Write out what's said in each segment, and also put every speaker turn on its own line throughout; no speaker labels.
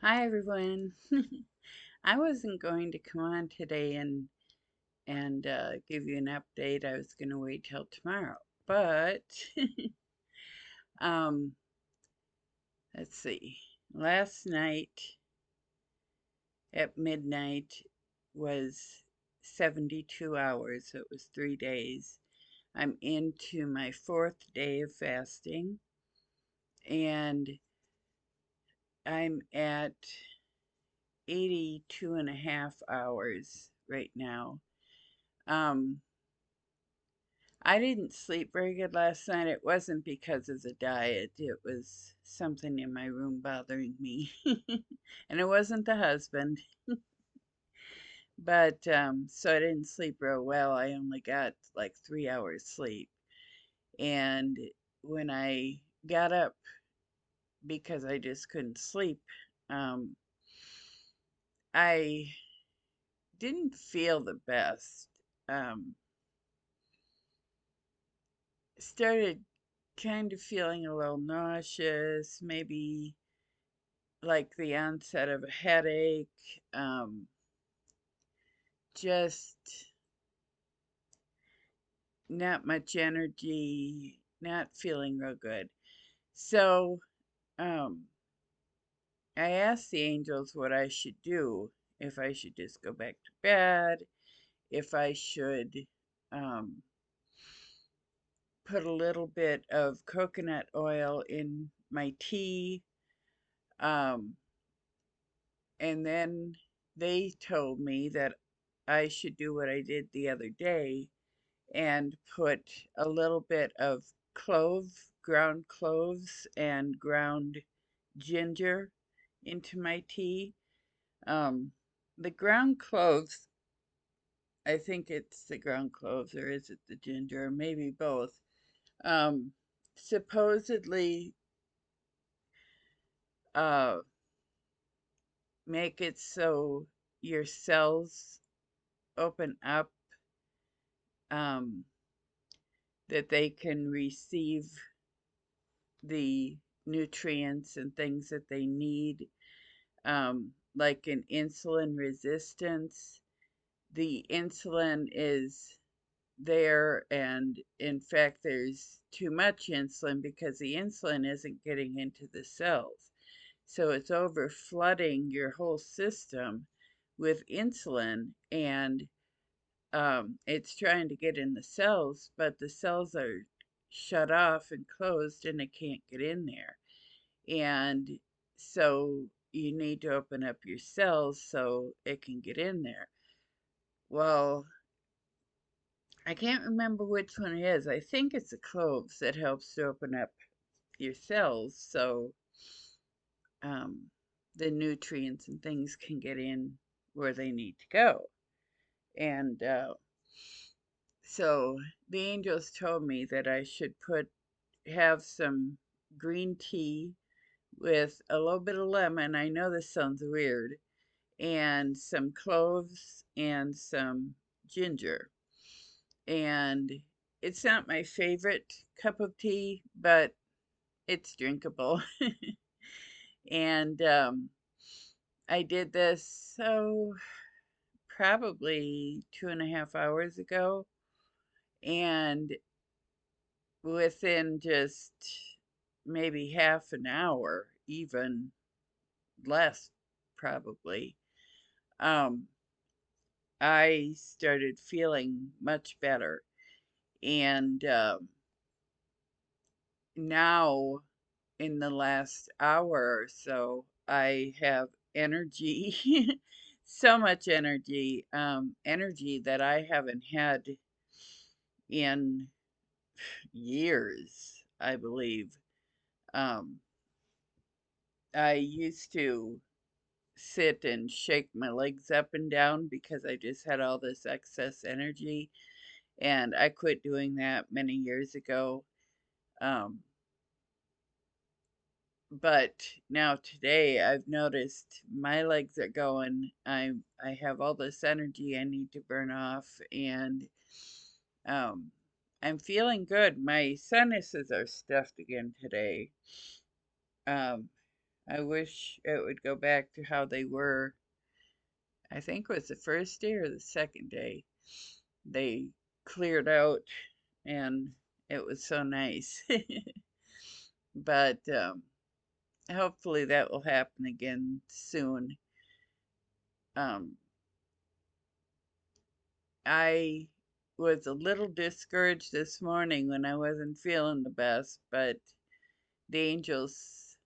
Hi everyone. I wasn't going to come on today and give you an update. I was going to wait till tomorrow. But um, let's see. Last night at midnight was 72 hours. So it was 3 days. I'm into my fourth day of fasting, and I'm at 82 and a half hours right now. Um, I didn't sleep very good last night. It wasn't because of the diet. It was something in my room bothering me. And it wasn't the husband. But so I didn't sleep real well. I only got like 3 hours sleep. And when I got up because I just couldn't sleep, um, I didn't feel the best. Um, Started kind of feeling a little nauseous, maybe like the onset of a headache, um, just not much energy, not feeling real good. So um, I asked the angels what I should do, if I should just go back to bed, if I should um, put a little bit of coconut oil in my tea. Um, and then they told me that I should do what I did the other day and put a little bit of ground cloves and ground ginger into my tea. Um, the ground cloves, I think it's the ground cloves, or is it the ginger? Maybe both. Um, Supposedly, uh, make it so your cells open up, um, that they can receive the nutrients and things that they need, like an insulin resistance. The insulin is there, and in fact, there's too much insulin because the insulin isn't getting into the cells. So it's over flooding your whole system with insulin, and it's trying to get in the cells, but the cells are shut off and closed and it can't get in there. And so you need to open up your cells so it can get in there. Well, I can't remember which one it is. I think it's the cloves that helps to open up your cells so um, the nutrients and things can get in where they need to go. And so the angels told me that I should have some green tea with a little bit of lemon. I know this sounds weird, and some cloves and some ginger. And it's not my favorite cup of tea, but it's drinkable. And I did this, so probably 2.5 hours ago. And within just maybe half an hour, even less probably, um, I started feeling much better. And now, in the last hour or so, I have energy, so much energy, energy that I haven't had in years, I believe. Um, I used to sit and shake my legs up and down because I just had all this excess energy, and I quit doing that many years ago. Um, but now today I've noticed my legs are going. I have all this energy I need to burn off, and um, I'm feeling good. My sinuses are stuffed again today. Um, I wish it would go back to how they were. I think it was the first day or the second day. They cleared out and it was so nice. But hopefully that will happen again soon. Um, I was a little discouraged this morning when I wasn't feeling the best, but the angels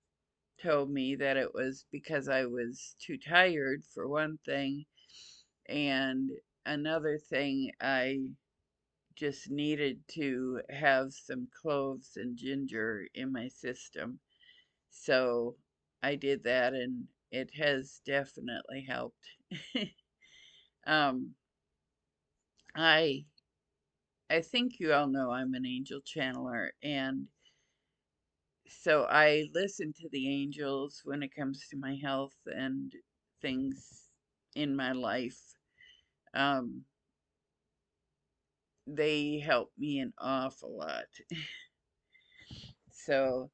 told me that it was because I was too tired, for one thing, and another thing, I just needed to have some cloves and ginger in my system. So I did that, and it has definitely helped. um, I I think you all know I'm an angel channeler, and so I listen to the angels when it comes to my health and things in my life. Um, they help me an awful lot. So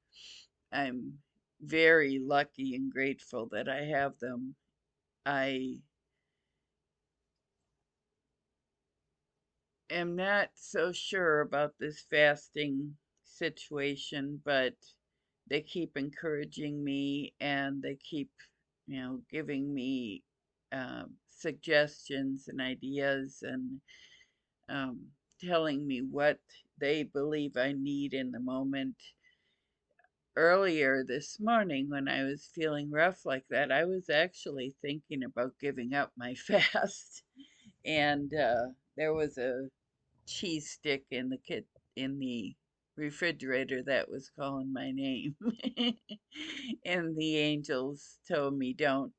I'm very lucky and grateful that I have them. I am not so sure about this fasting situation, but they keep encouraging me and they keep, giving me suggestions and ideas and um, telling me what they believe I need in the moment. Earlier this morning, when I was feeling rough like that, I was actually thinking about giving up my fast. And there was a cheese stick in the refrigerator that was calling my name. And the angels told me, don't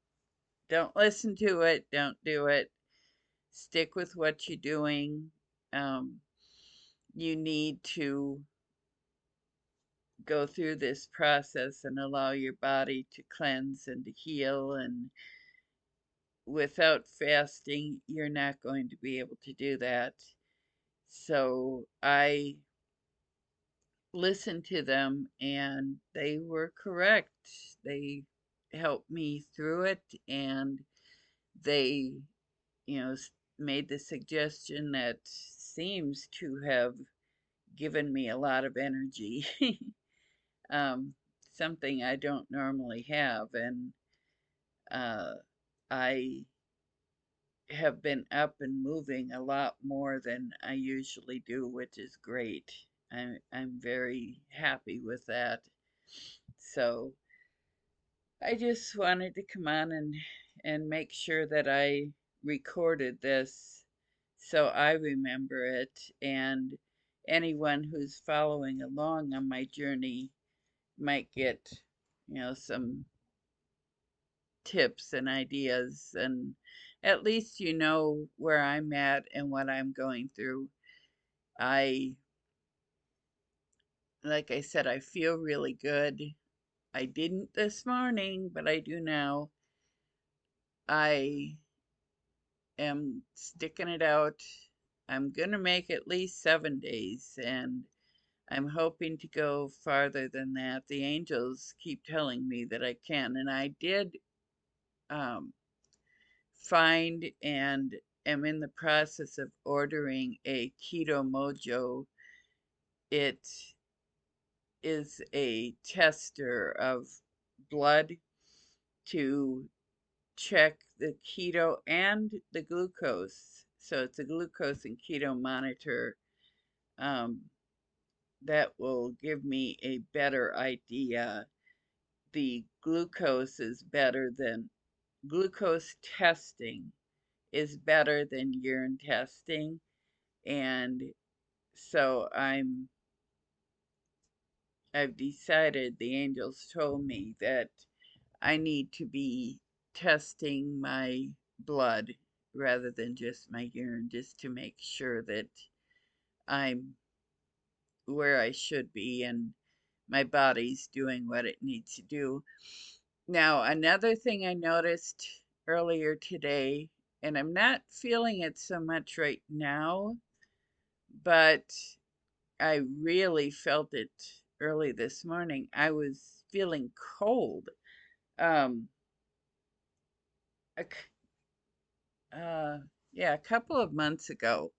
listen to it, don't do it. Stick with what you're doing. Um, you need to go through this process and allow your body to cleanse and to heal, and without fasting you're not going to be able to do that. So I listened to them and they were correct. They helped me through it, and they, made the suggestion that seems to have given me a lot of energy. um, Something I don't normally have, and uh, I have been up and moving a lot more than I usually do, which is great. I'm very happy with that. So I just wanted to come on and make sure that I recorded this so I remember it, and anyone who's following along on my journey might get, some tips and ideas, and at least you know where I'm at and what I'm going through. I Like I said, I feel really good. I didn't this morning, but I do now. I am sticking it out. I'm gonna make at least 7 days, and I'm hoping to go farther than that. The angels keep telling me that I can, and I did um, find and am in the process of ordering a Keto Mojo. It is a tester of blood to check the keto and the glucose. So it's a glucose and keto monitor um, that will give me a better idea. The glucose testing is better than urine testing. And so I've decided, the angels told me that I need to be testing my blood rather than just my urine, just to make sure that I'm where I should be and my body's doing what it needs to do. Now, another thing I noticed earlier today, and I'm not feeling it so much right now, but I really felt it early this morning. I was feeling cold. Um, a, c- uh, yeah, a couple of months ago,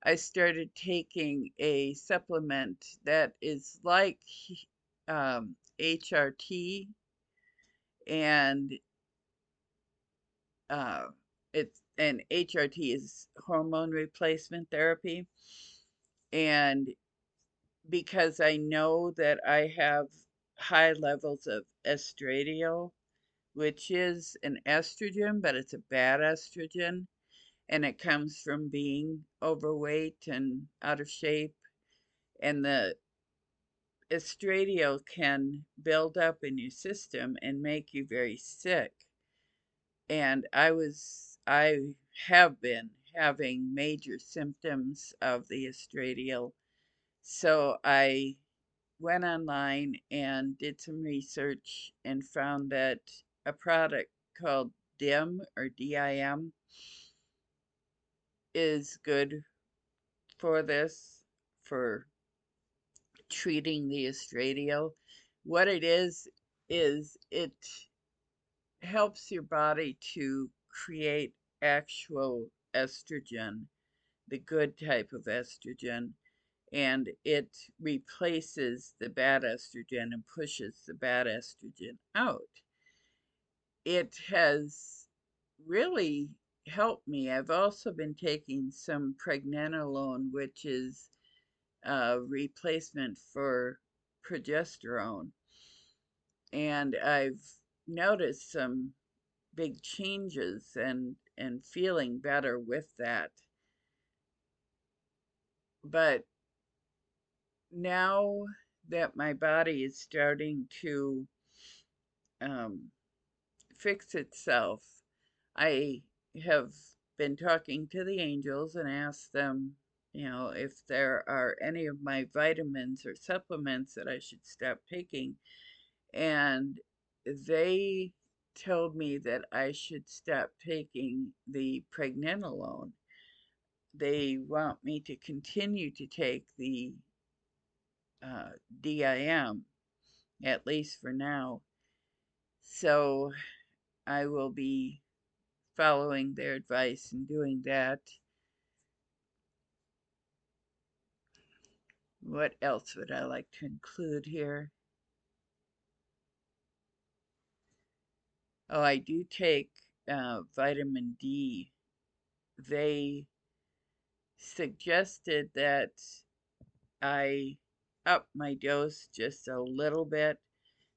I started taking a supplement that is like HRT, and uh, HRT is hormone replacement therapy. And because I know that I have high levels of estradiol, which is an estrogen, but it's a bad estrogen, and it comes from being overweight and out of shape. And the estradiol can build up in your system and make you very sick. And I have been having major symptoms of the estradiol. So I went online and did some research and found that a product called DIM or DIM is good for this, for treating the estradiol. What it is it helps your body to create actual estrogen, the good type of estrogen, and it replaces the bad estrogen and pushes the bad estrogen out. It has really helped me. I've also been taking some pregnenolone, which is a replacement for progesterone, and I've noticed some big changes and feeling better with that. But now that my body is starting to um, fix itself, I have been talking to the angels and asked them, if there are any of my vitamins or supplements that I should stop taking. And they told me that I should stop taking the pregnenolone. They want me to continue to take the DIM, at least for now. So I will be following their advice and doing that. What else would I like to include here? Oh, I do take vitamin D. They suggested that I up my dose just a little bit.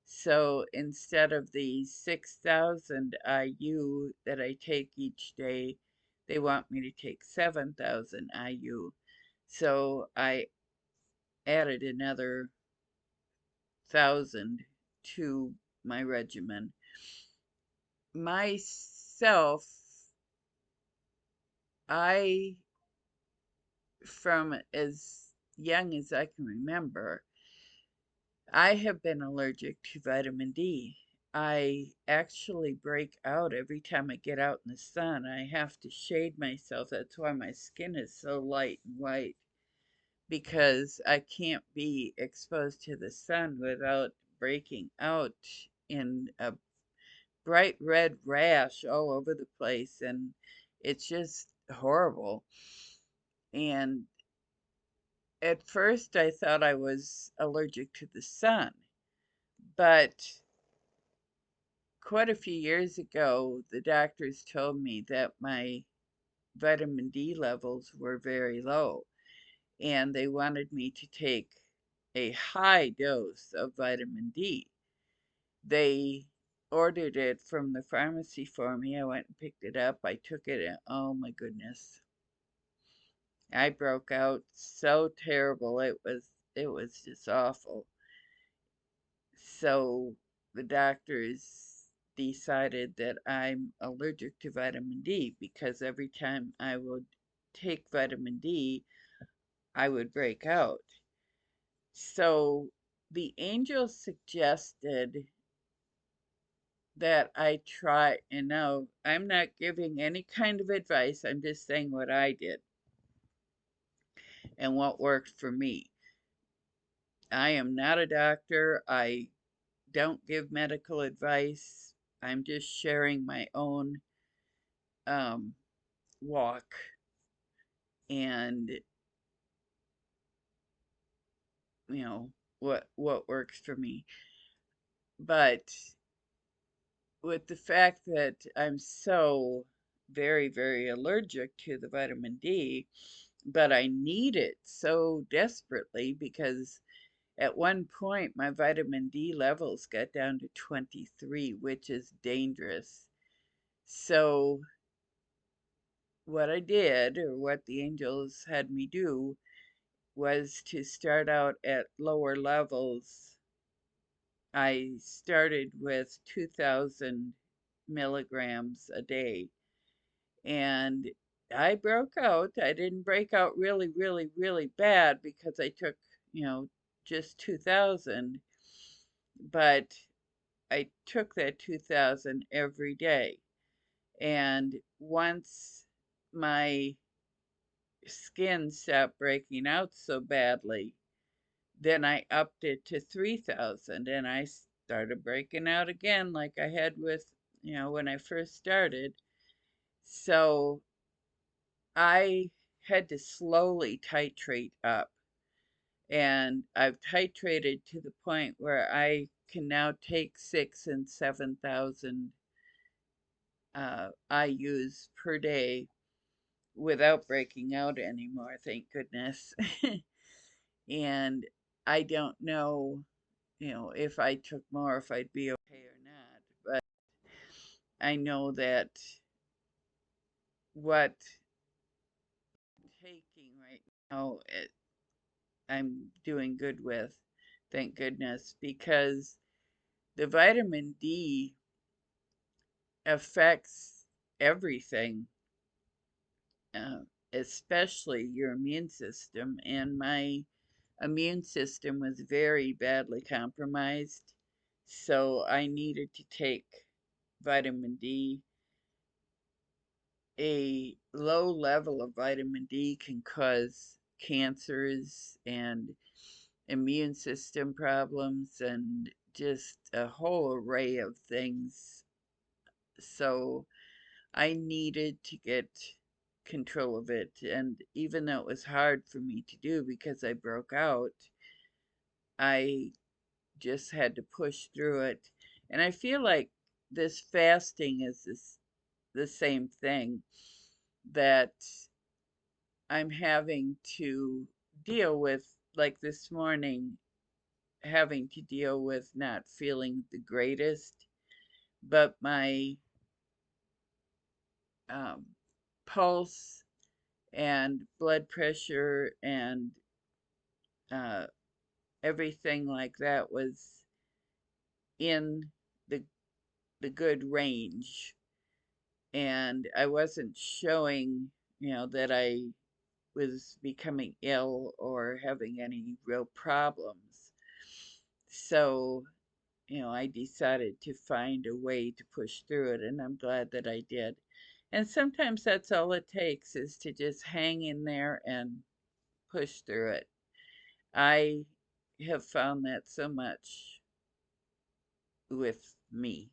So instead of the 6,000 IU that I take each day, they want me to take 7,000 IU. So I added another 1,000 to my regimen. Myself, I, from as young as I can remember, I have been allergic to vitamin D. I actually break out every time I get out in the sun. I have to shade myself. That's why my skin is so light and white, because I can't be exposed to the sun without breaking out in a bright red rash all over the place. And it's just horrible. And at first, I thought I was allergic to the sun, but quite a few years ago, the doctors told me that my vitamin D levels were very low, and they wanted me to take a high dose of vitamin D. They ordered it from the pharmacy for me. I went and picked it up. I took it, and oh my goodness, I broke out so terrible. It was just awful. So the doctors decided that I'm allergic to vitamin D because every time I would take vitamin D, I would break out. So the angel suggested that I try, and now I'm not giving any kind of advice, I'm just saying what I did and what worked for me. I am not a doctor. I don't give medical advice. I'm just sharing my own um, walk and you know what works for me. But with the fact that I'm so very, very allergic to the vitamin D, but I need it so desperately because at one point my vitamin D levels got down to 23, which is dangerous. So, what I did, or what the angels had me do, was to start out at lower levels. I started with 2,000 milligrams a day and I broke out. I didn't break out really, really, really bad because I took, just 2,000, but I took that 2,000 every day. And once my skin stopped breaking out so badly, then I upped it to 3,000 and I started breaking out again like I had with, when I first started. So I had to slowly titrate up. And I've titrated to the point where I can now take 6 and 7,000 IU's per day without breaking out anymore, thank goodness. And I don't know, if I took more, if I'd be okay or not. But I know that what I'm taking right now, I'm doing good with, thank goodness, because the vitamin D affects everything, uh, especially your immune system. And my immune system was very badly compromised, so I needed to take vitamin D. A low level of vitamin D can cause cancers and immune system problems and just a whole array of things. So I needed to get control of it. And even though it was hard for me to do because I broke out, I just had to push through it. And I feel like this fasting is the same thing, that I'm having to deal with, like this morning, having to deal with not feeling the greatest, but my um, pulse and blood pressure and uh, everything like that was in the the good range, and I wasn't showing, that I was becoming ill or having any real problems. So, I decided to find a way to push through it, and I'm glad that I did. And sometimes that's all it takes is to just hang in there and push through it. I have found that so much with me,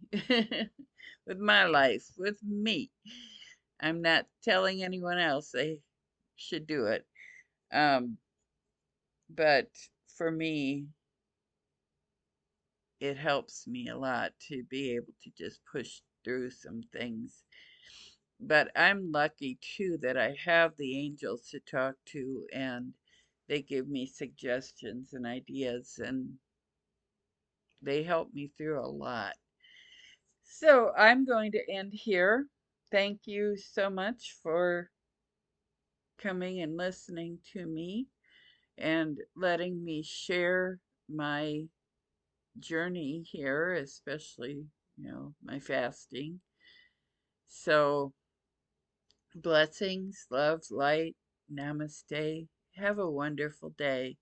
with my life, with me. I'm not telling anyone else they should do it. Um, but for me, it helps me a lot to be able to just push through some things. But I'm lucky too that I have the angels to talk to, and they give me suggestions and ideas, and they help me through a lot. So I'm going to end here. Thank you so much for coming and listening to me and letting me share my journey here, especially, my fasting. So, blessings, love, light, namaste. Have a wonderful day.